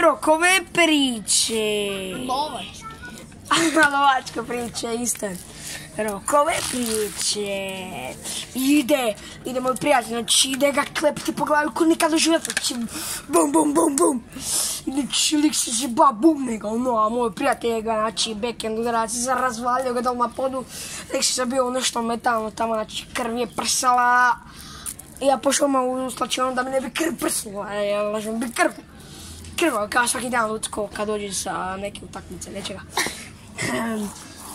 Rokove priče. Lovačka priča, isto. Rokove priče. Ide moj prijatelj, znači ide ga klepiti po glavi ko nikad u životu. Znači, bum, bum, bum, bum. I znači, lik se ba, bumne ga, ono, a moj prijatelj ga, znači, backhand udarac, razvalio ga dal na podu. Lik se bio nešto metalno tamo, znači, krv je prsala. I ja pošao malo u slačionu da mi ne bi krv prsnula, ja lažem, bi krv. Krva, kao svaki dan Lucko kad dođe sa neke utakmice, nečega.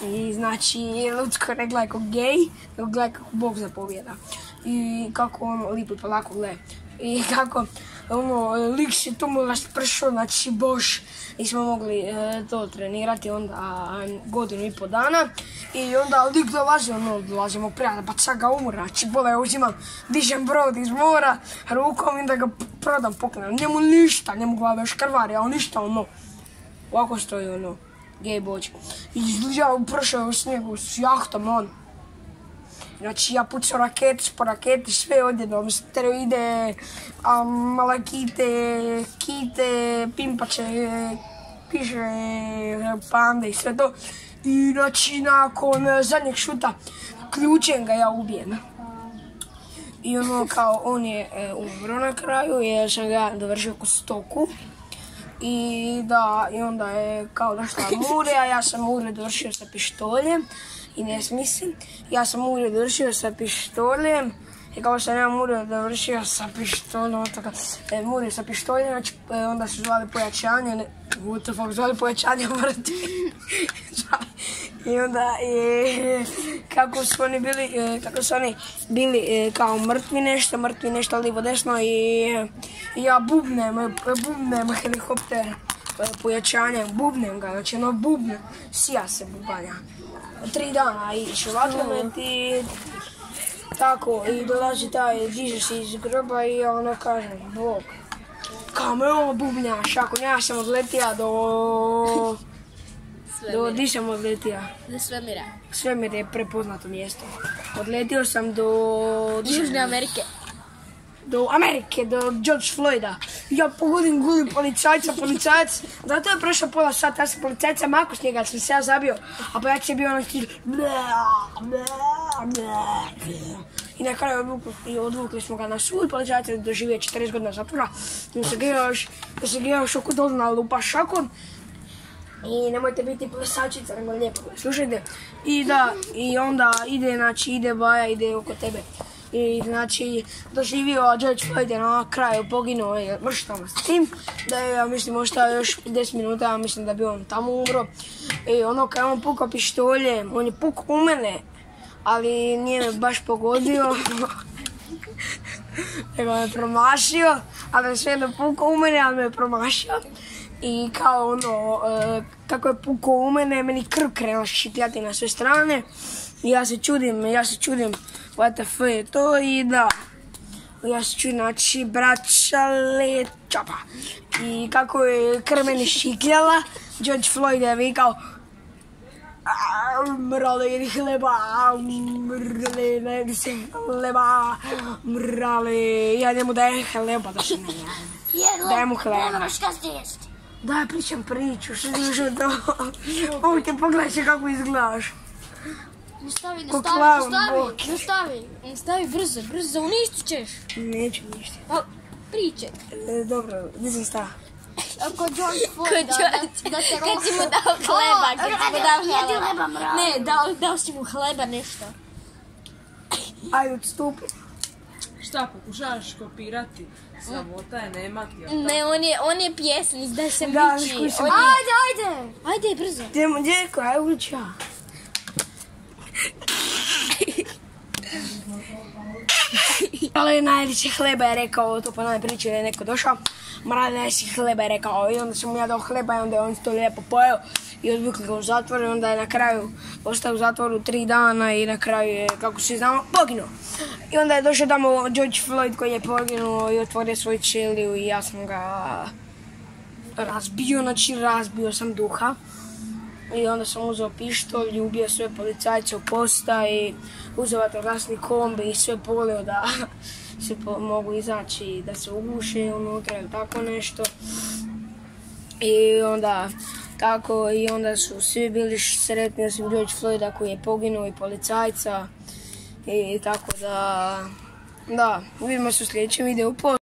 I znači, Lucko ne gleda kao gej, nego gleda kako Bog zapovjeda. I kako ono lipo i polako gleda. I kako ono, lik se tomu raspršao, znači bož. I smo mogli to trenirati onda godinu i pol dana. I onda lik dolazi, ono, dolazimo prijatelj, pa sad ga umora. Znači bole, uzimam, dižem brod iz mora, rukom i da ga prodam, pokrenem. Njemu ništa, njemu glava još krvari, a on ništa, ono. Ovako stoji, ono, gej boć. I prošao u snijegu s jahtom, on. Znači ja pucao rakete, po rakete, sve odjednom, steroide, malakite, kite, pimpače, piše, pande i sve to. I znači nakon zadnjeg šuta ključem ga ja ubijem. I ono kao on je umro na kraju jer sam ga dovršio oko stoku. I da, i onda je kao došla Mure, a ja sam Mure dovršio sa pištoljem. I ne smislim, ja sam Mure dovršio sa pištoljem. I kao sam ja Mure dovršio sa pištoljem, Mure sa pištoljem, znači onda su zvali pojačanje, zvali pojačanje mrtvi. I onda, kako su oni bili kao mrtvi nešto livo desno i ja bubnem helikopter pojačanjem, bubnem ga, znači ono bubnem, sija se bubanja. 3 dana ići u vatromet i tako, i dolazi taj, diže se iz groba i ja ono kažem, Bog, kao me ovo bubnjaš, ako ja sam odletija do... Di sam odletija? Do svemira. Svemir je prepoznato mjesto. Odletio sam do... Južne Amerike. Do Amerike, do George Floyda. Ja pogodim guli policajac. Zato je prošao pola sata, ja sam policajca mako s njega, sam se ja zabio. A pojac je bio ono stil... I na kraju odvukli smo ga na sud, policajac je doživio 40 godina zatvora. Da se ga još oko dolna lupa šakon. I nemojte biti plesačica, nego lijepo, slušajte. I da, i onda ide baja, ide oko tebe. I znači, doživio George Floyd je na kraju poginuo i mrštava s tim. Da je, ja mislim, ostao još 10 minuta, ja mislim da bi on tamo umro. I ono, kad je on pukao pištolje, on je pukao u mene, ali nije me baš pogodio. Nego me promašio, ali je svejedno pukao u mene, ali me promašio. I kao ono, kako je pukao u mene, meni krv krenula šipljati na sve strane. I ja se čudim, what the f je to i da. Ja se čudim, znači, braća Lečapa. I kako je krv meni šikljala, George Floyd je vikao mrale jedi hleba, mrale jedi se hleba, mrale, ja njemu dajem hleba da se ne javi. Daj mu hleba. Daj, pričam priču, što znaš o to? Ovo te pogledaj kako izgledaš. Ne stavi, brzo, uništit ćeš. Neću ništa. Priče. Dobro, gdje sam stao? Kod George Floyda, da te roha. Kad si mu dao hleba, Ne, dao si mu hleba nešto. Ajde, odstupi. Šta pokušavaš kopirati? Sramota je nemati. Ne, on je pjesnik, da se miči. Ajde, brzo. Idemo, djeko, ajde uliča. Ali najveće hleba je rekao, to po novoj priči da je neko došao. Mrali najveće hleba je rekao i onda sam mu ja dao hleba i onda je on to lijepo pojeo. I odvukli ga u zatvor i onda je na kraju ostao u zatvoru 3 dana i na kraju je, kako se znamo, poginuo. I onda je došao tamo George Floyd koji je poginuo i otvorio svoju ćeliju i ja sam ga razbio, znači razbio sam duha. I onda sam uzeo pištolj, ubio sve policajce u postaji, uzeo vatrogasni kombi i sve polio da se mogu izaći, da se uguše unutra ili tako nešto. I onda tako, i onda su svi bili sretni osim George Floyda koji je poginuo i policajca. I tako da, vidimo se u sljedećem videu.